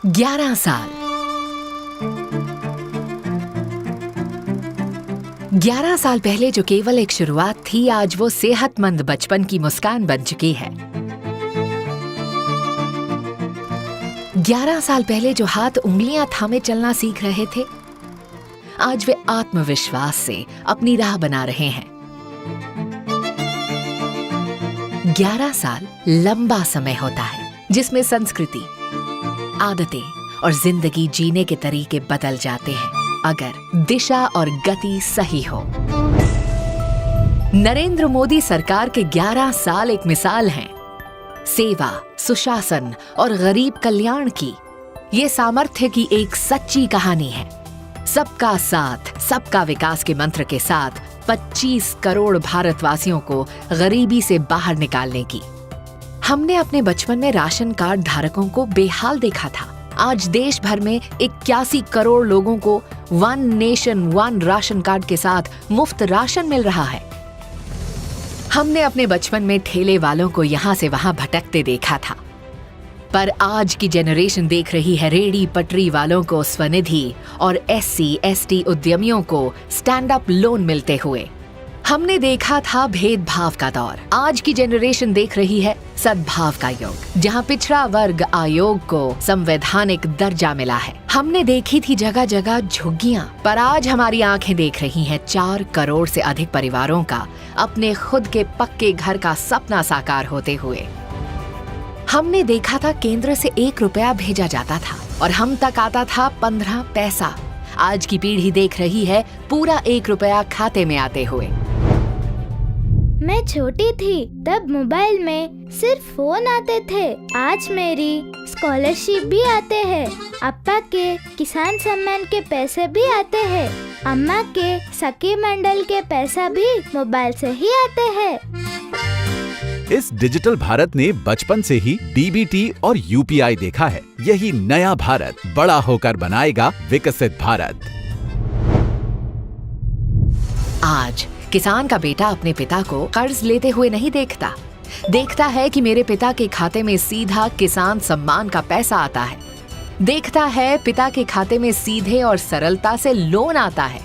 11 साल 11 साल पहले जो केवल एक शुरुआत थी, आज वो सेहतमंद बचपन की मुस्कान बन चुकी है। 11 साल पहले जो हाथ उंगलियां थामे चलना सीख रहे थे, आज वे आत्मविश्वास से अपनी राह बना रहे हैं। 11 साल लंबा समय होता है जिसमें संस्कृति, आदतें और जिंदगी जीने के तरीके बदल जाते हैं, अगर दिशा और गति सही हो। नरेंद्र मोदी सरकार के 11 साल एक मिसाल हैं। सेवा, सुशासन और गरीब कल्याण की ये सामर्थ्य की एक सच्ची कहानी है। सबका साथ, सबका विकास के मंत्र के साथ 25 करोड़ भारतवासियों को गरीबी से बाहर निकालने की। हमने अपने बचपन में राशन कार्ड धारकों को बेहाल देखा था। आज देश भर में 81 करोड़ लोगों को one nation one ration card के साथ मुफ्त राशन मिल रहा है। हमने अपने बचपन में ठेले वालों को यहाँ से वहाँ भटकते देखा था, पर आज की जनरेशन देख रही है रेडी पटरी वालों को स्वनिधि और SC/ST उद्यमियों को स्टैंड अप लोन मिलते हुए। हमने देखा था भेदभाव का दौर, आज की जनरेशन देख रही है सद्भाव का युग, जहां पिछड़ा वर्ग आयोग को संवैधानिक दर्जा मिला है। हमने देखी थी जगह जगह झुग्गियां, पर आज हमारी आंखें देख रही हैं 4 करोड़ से अधिक परिवारों का अपने खुद के पक्के घर का सपना साकार होते हुए। हमने देखा था केंद्र से 1 रुपया भेजा जाता था और हम तक आता था 15 पैसा। आज की पीढ़ी देख रही है पूरा 1 रुपया खाते में आते हुए। मैं छोटी थी तब मोबाइल में सिर्फ फोन आते थे। आज मेरी स्कॉलरशिप भी आते हैं, अप्पा के किसान सम्मान के पैसे भी आते हैं, अम्मा के सखी मंडल के पैसा भी मोबाइल से ही आते हैं। इस डिजिटल भारत ने बचपन से ही DBT और UPI देखा है। यही नया भारत बड़ा होकर बनाएगा विकसित भारत। आज किसान का बेटा अपने पिता को कर्ज लेते हुए नहीं देखता है कि मेरे पिता के खाते में सीधा किसान सम्मान का पैसा आता है। देखता है पिता के खाते में सीधे और सरलता से लोन आता है।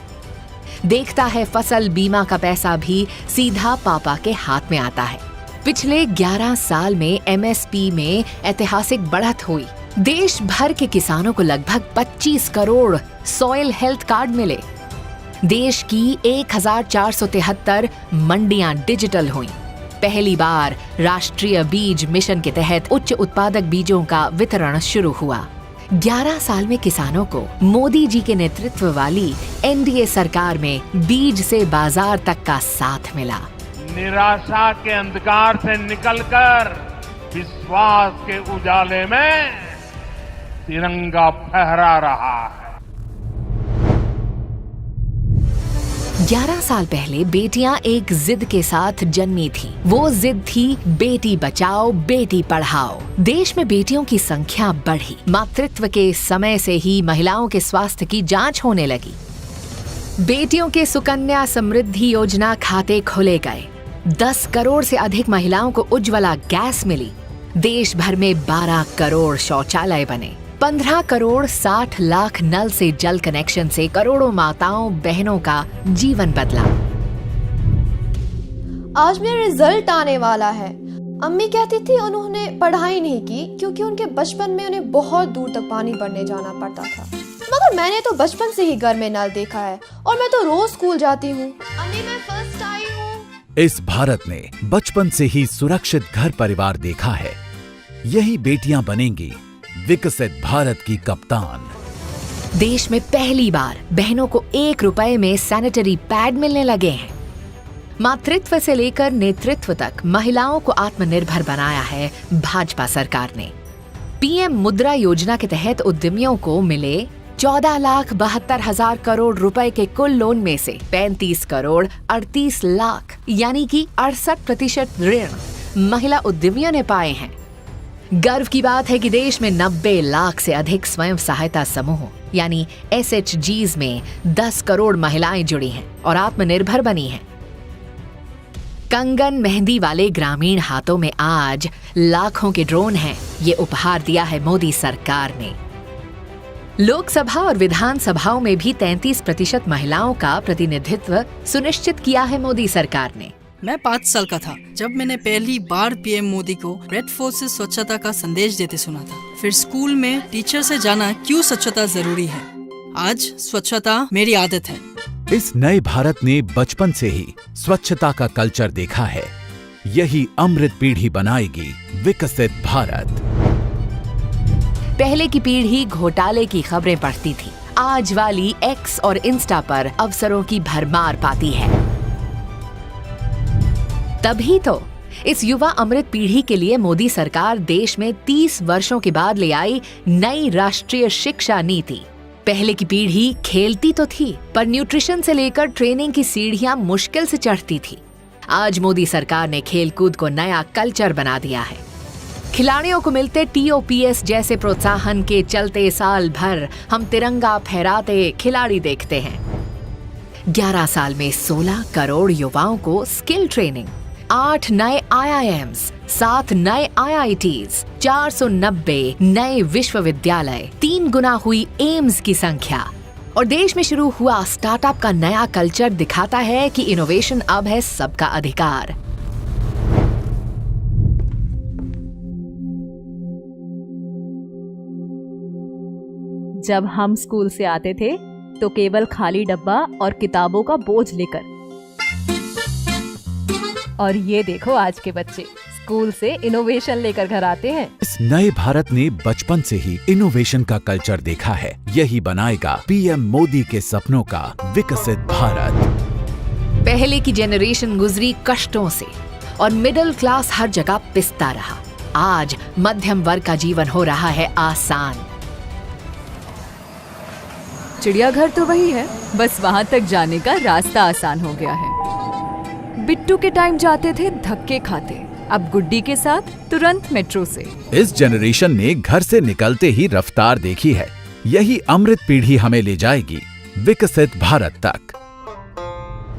देखता है फसल बीमा का पैसा भी सीधा पापा के हाथ में आता है। पिछले 11 साल में MSP में ऐतिहासिक बढ़त हुई। देश भर के किसानों को लगभग 25 करोड़ सॉइल हेल्थ कार्ड मिले। देश की 1473 मंडियां डिजिटल हुईं। पहली बार राष्ट्रीय बीज मिशन के तहत उच्च उत्पादक बीजों का वितरण शुरू हुआ। 11 साल में किसानों को मोदी जी के नेतृत्व वाली NDA सरकार में बीज से बाजार तक का साथ मिला। निराशा के अंधकार से निकलकर विश्वास के उजाले में तिरंगा फहरा रहा है। 11 साल पहले बेटियां एक जिद के साथ जन्मी थी। वो जिद थी बेटी बचाओ बेटी पढ़ाओ। देश में बेटियों की संख्या बढ़ी। मातृत्व के समय से ही महिलाओं के स्वास्थ्य की जांच होने लगी। बेटियों के सुकन्या समृद्धि योजना खाते खोले गए। 10 करोड़ से अधिक महिलाओं को उज्ज्वला गैस मिली। देश भर में 12 करोड़ शौचालय बने। 15 करोड़ 60 लाख नल से जल कनेक्शन से करोड़ों माताओं बहनों का जीवन बदला। आज मेरा रिजल्ट आने वाला है। अम्मी कहती थी उन्होंने पढ़ाई नहीं की क्योंकि उनके बचपन में उन्हें बहुत दूर तक पानी भरने जाना पड़ता था। मगर मैंने तो बचपन से ही घर में नल देखा है और मैं तो रोज स्कूल जाती हूँ। अम्मी मैं फर्स्ट आई हूँ। इस भारत ने बचपन से ही सुरक्षित घर परिवार देखा है। यही बेटियां बनेंगी विकसित भारत की कप्तान। देश में पहली बार बहनों को 1 रुपए में सैनिटरी पैड मिलने लगे हैं। मातृत्व से लेकर नेतृत्व तक महिलाओं को आत्मनिर्भर बनाया है भाजपा सरकार ने। PM मुद्रा योजना के तहत उद्यमियों को मिले 14,72,000 करोड़ रुपए के कुल लोन में से 35 करोड़ 38 लाख यानी कि 68% ऋण महिला उद्यमियों ने पाए हैं। गर्व की बात है कि देश में 90 लाख से अधिक स्वयं सहायता समूह यानी SHGs में 10 करोड़ महिलाएं जुड़ी हैं और आत्मनिर्भर बनी हैं। कंगन मेहंदी वाले ग्रामीण हाथों में आज लाखों के ड्रोन हैं। ये उपहार दिया है मोदी सरकार ने। लोकसभा और विधानसभाओं में भी 33% महिलाओं का प्रतिनिधित्व सुनिश्चित किया है मोदी सरकार ने। मैं 5 साल का था जब मैंने पहली बार पीएम मोदी को रेड फोर्ट से स्वच्छता का संदेश देते सुना था। फिर स्कूल में टीचर से जाना क्यों स्वच्छता जरूरी है। आज स्वच्छता मेरी आदत है। इस नए भारत ने बचपन से ही स्वच्छता का कल्चर देखा है। यही अमृत पीढ़ी बनाएगी विकसित भारत। पहले की पीढ़ी घोटाले की खबरें पढ़ती थी, आज वाली एक्स और इंस्टा पर अवसरों की भरमार पाती है। तभी तो इस युवा अमृत पीढ़ी के लिए मोदी सरकार देश में 30 वर्षों के बाद ले आई नई राष्ट्रीय शिक्षा नीति। पहले की पीढ़ी खेलती तो थी, पर न्यूट्रिशन से लेकर ट्रेनिंग की सीढ़ियां मुश्किल से चढ़ती थी। आज मोदी सरकार ने खेलकूद को नया कल्चर बना दिया है। खिलाड़ियों को मिलते TOPS जैसे प्रोत्साहन के चलते साल भर हम तिरंगा फहराते खिलाड़ी देखते हैं। 11 साल में 16 करोड़ युवाओं को स्किल ट्रेनिंग, 8 नए IIMs, 7 नए IITs, 490 नए विश्वविद्यालय, 3 गुना हुई एम्स की संख्या और देश में शुरू हुआ स्टार्टअप का नया कल्चर दिखाता है कि इनोवेशन अब है सबका अधिकार। जब हम स्कूल से आते थे तो केवल खाली डब्बा और किताबों का बोझ लेकर। और ये देखो आज के बच्चे स्कूल से इनोवेशन लेकर घर आते हैं। इस नए भारत ने बचपन से ही इनोवेशन का कल्चर देखा है। यही बनाएगा PM मोदी के सपनों का विकसित भारत। पहले की जनरेशन गुजरी कष्टों से और मिडिल क्लास हर जगह पिसता रहा। आज मध्यम वर्ग का जीवन हो रहा है आसान। चिड़ियाघर तो वही है, बस वहाँ तक जाने का रास्ता आसान हो गया है। बिट्टू के टाइम जाते थे धक्के खाते, अब गुड्डी के साथ तुरंत मेट्रो से। इस जनरेशन ने घर से निकलते ही रफ्तार देखी है। यही अमृत पीढ़ी हमें ले जाएगी विकसित भारत तक।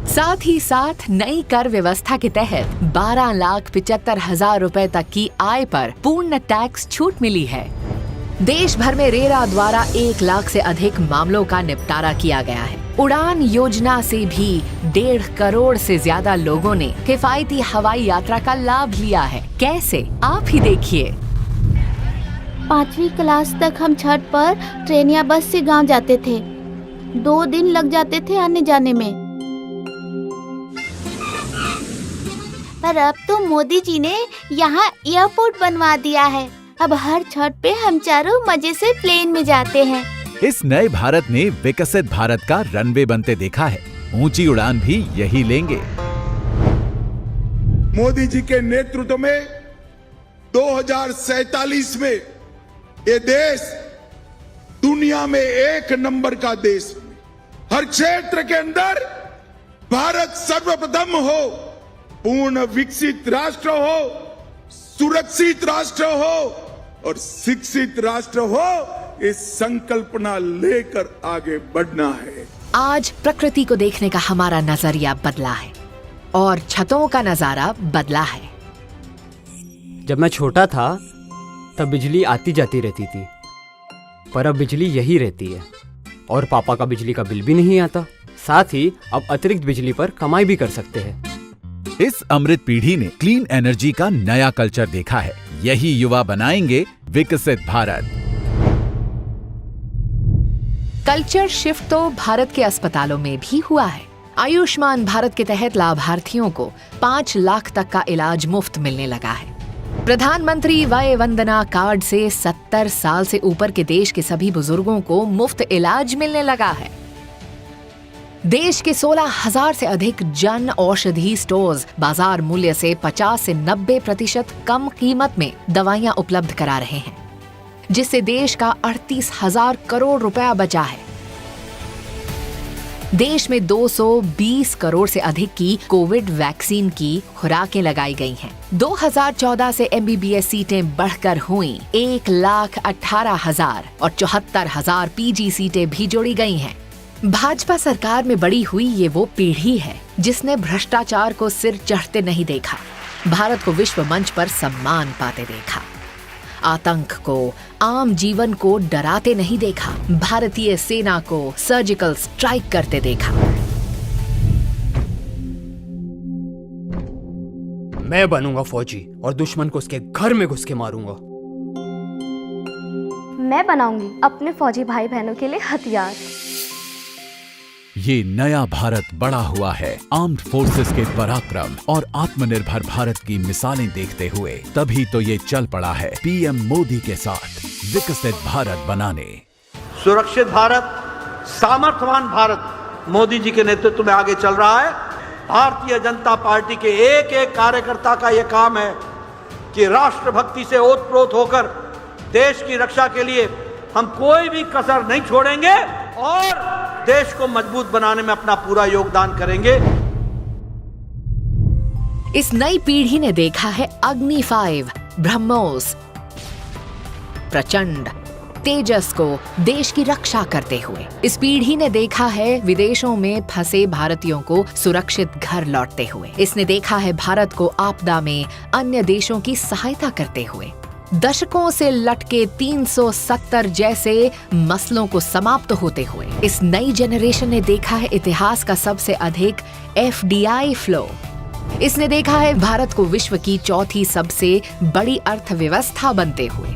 साथ ही साथ नई कर व्यवस्था के तहत 12,75,000 रुपए तक की आय पर पूर्ण टैक्स छूट मिली है। देश भर में रेरा द्वारा 1 लाख से अधिक मामलों का निपटारा किया गया है। उड़ान योजना से भी 1.5 करोड़ से ज्यादा लोगों ने किफायती हवाई यात्रा का लाभ लिया है। कैसे, आप ही देखिए। 5वीं क्लास तक हम छठ पर ट्रेन या बस से गांव जाते थे। 2 दिन लग जाते थे आने जाने में। पर अब तो मोदी जी ने यहाँ एयरपोर्ट बनवा दिया है। अब हर छठ पे हम चारों मजे से प्लेन में जाते हैं। इस नए भारत ने विकसित भारत का रनवे बनते देखा है। ऊंची उड़ान भी यही लेंगे। मोदी जी के नेतृत्व में 2047 में ये देश दुनिया में 1 नंबर का देश, हर क्षेत्र के अंदर भारत सर्वप्रथम हो, पूर्ण विकसित राष्ट्र हो, सुरक्षित राष्ट्र हो और शिक्षित राष्ट्र हो, इस संकल्पना लेकर आगे बढ़ना है। आज प्रकृति को देखने का हमारा नजरिया बदला है और छतों का नजारा बदला है। जब मैं छोटा था तब बिजली आती जाती रहती थी, पर अब बिजली यही रहती है और पापा का बिजली का बिल भी नहीं आता। साथ ही अब अतिरिक्त बिजली पर कमाई भी कर सकते हैं। इस अमृत पीढ़ी ने क्लीन एनर्जी का नया कल्चर देखा है। यही युवा बनाएंगे विकसित भारत। कल्चर शिफ्ट तो भारत के अस्पतालों में भी हुआ है। आयुष्मान भारत के तहत लाभार्थियों को 5 लाख तक का इलाज मुफ्त मिलने लगा है। प्रधानमंत्री वय वंदना कार्ड से 70 साल से ऊपर के देश के सभी बुजुर्गों को मुफ्त इलाज मिलने लगा है। देश के 16,000 से अधिक जन औषधि स्टोर्स बाजार मूल्य से 50 से 90% कम कीमत में दवाइयां उपलब्ध करा रहे हैं, जिससे देश का 38,000 करोड़ रुपया बचा है। देश में 220 करोड़ से अधिक की कोविड वैक्सीन की खुराकें लगाई गई हैं। 2014 से MBBS सीटें बढ़कर हुई 1,18,000 और 74,000 PG सीटें भी जोड़ी गई हैं। भाजपा सरकार में बड़ी हुई ये वो पीढ़ी है जिसने भ्रष्टाचार को सिर चढ़ते नहीं देखा, भारत को विश्व मंच पर सम्मान पाते देखा। आतंक को, आम जीवन को डराते नहीं देखा। भारतीय सेना को सर्जिकल स्ट्राइक करते देखा। मैं बनूंगा फौजी और दुश्मन को उसके घर में घुस के मारूंगा। मैं बनाऊंगी अपने फौजी भाई बहनों के लिए हथियार। ये नया भारत बड़ा हुआ है आर्म्ड फोर्सेस के पराक्रम और आत्मनिर्भर भारत की मिसालें देखते हुए। तभी तो ये चल पड़ा है पीएम मोदी के साथ विकसित भारत बनाने। सुरक्षित भारत, सामर्थ्यवान भारत मोदी जी के नेतृत्व में आगे चल रहा है। भारतीय जनता पार्टी के एक एक कार्यकर्ता का यह काम है कि राष्ट्रभक्ति से ओतप्रोत होकर देश की रक्षा के लिए हम कोई भी कसर नहीं छोड़ेंगे और देश को मजबूत बनाने में अपना पूरा योगदान करेंगे। इस नई पीढ़ी ने देखा है अग्नि 5, ब्रह्मोस, प्रचंड, तेजस को देश की रक्षा करते हुए। इस पीढ़ी ने देखा है विदेशों में फंसे भारतीयों को सुरक्षित घर लौटते हुए। इसने देखा है भारत को आपदा में अन्य देशों की सहायता करते हुए। दशकों से लटके 370 जैसे मसलों को समाप्त होते हुए। इस नई जनरेशन ने देखा है इतिहास का सबसे अधिक FDI फ्लो। इसने देखा है भारत को विश्व की चौथी सबसे बड़ी अर्थव्यवस्था बनते हुए।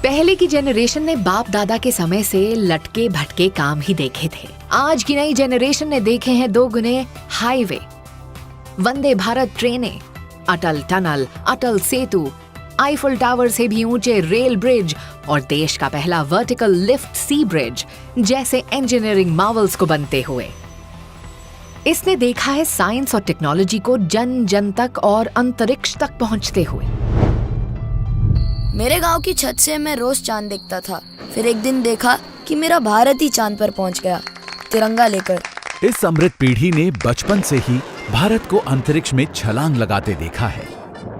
पहले की जनरेशन ने बाप दादा के समय से लटके भटके काम ही देखे थे। आज की नई जनरेशन ने देखे हैं 2 गुने हाईवे, वंदे भारत ट्रेनें, अटल tunnel, Atal Setu, Eiffel tower से भी ऊंचे रेल ब्रिज और देश का पहला वर्टिकल लिफ्ट सी ब्रिज जैसे इंजीनियरिंग मार्वल्स को बनते हुए। इसने देखा है साइंस और टेक्नोलॉजी को जन जन तक और अंतरिक्ष तक पहुंचते हुए। मेरे गांव की छत से मैं रोज चांद देखता था। फिर एक दिन देखा कि मेरा भारत ही चांद पर पहुंच गया, तिरंगा लेकर। इस अमृत पीढ़ी ने बचपन से ही भारत को अंतरिक्ष में छलांग लगाते देखा है।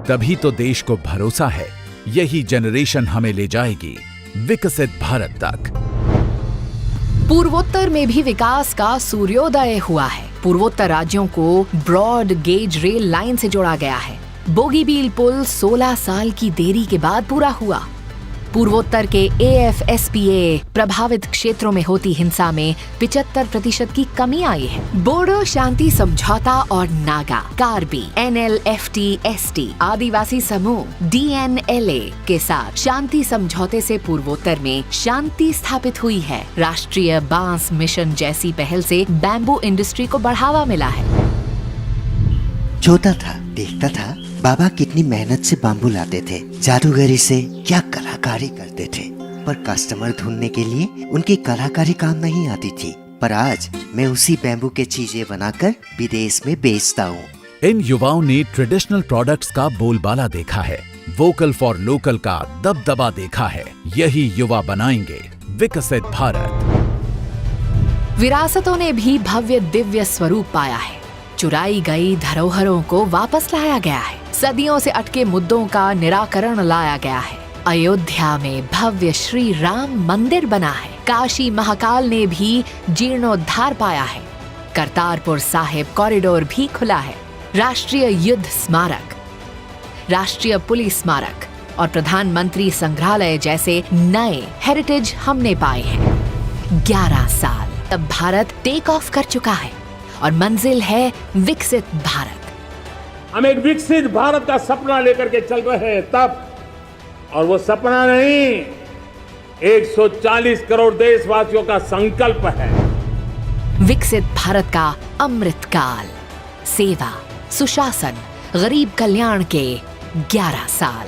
तभी तो देश को भरोसा है यही जनरेशन हमें ले जाएगी विकसित भारत तक। पूर्वोत्तर में भी विकास का सूर्योदय हुआ है। पूर्वोत्तर राज्यों को ब्रॉड गेज रेल लाइन से जोड़ा गया है। बोगीबील पुल 16 साल की देरी के बाद पूरा हुआ। पूर्वोत्तर के AFSPA प्रभावित क्षेत्रों में होती हिंसा में 75% की कमी आई है। बोडो शांति समझौता और नागा, कार्बी, NLFT-ST आदिवासी समूह DNLA के साथ शांति समझौते से पूर्वोत्तर में शांति स्थापित हुई है। राष्ट्रीय बांस मिशन जैसी पहल से बैम्बू इंडस्ट्री को बढ़ावा मिला है। छोटा था, देखता था बाबा कितनी मेहनत से बाम्बू लाते थे, जादूगरी से क्या कलाकारी करते थे, पर कस्टमर ढूंढने के लिए उनकी कलाकारी काम नहीं आती थी। पर आज मैं उसी बैम्बू के चीजें बनाकर विदेश में बेचता हूँ। इन युवाओं ने ट्रेडिशनल प्रोडक्ट्स का बोलबाला देखा है, वोकल फॉर लोकल का दबदबा देखा है। यही युवा बनाएंगे विकसित भारत। विरासतों ने भी भव्य दिव्य स्वरूप पाया है। चुराई गई धरोहरों को वापस लाया गया है। सदियों से अटके मुद्दों का निराकरण लाया गया है। अयोध्या में भव्य श्री राम मंदिर बना है। काशी महाकाल ने भी जीर्णोद्धार पाया है। करतारपुर साहिब कॉरिडोर भी खुला है। राष्ट्रीय युद्ध स्मारक, राष्ट्रीय पुलिस स्मारक और प्रधानमंत्री संग्रहालय जैसे नए हेरिटेज हमने पाए हैं। 11 साल तब भारत टेक ऑफ कर चुका है और मंजिल है विकसित भारत। हम एक विकसित भारत का सपना लेकर के चल रहे हैं तब, और वो सपना नहीं 140 करोड़ देशवासियों का संकल्प है। विकसित भारत का अमृत काल, सेवा, सुशासन, गरीब कल्याण के 11 साल।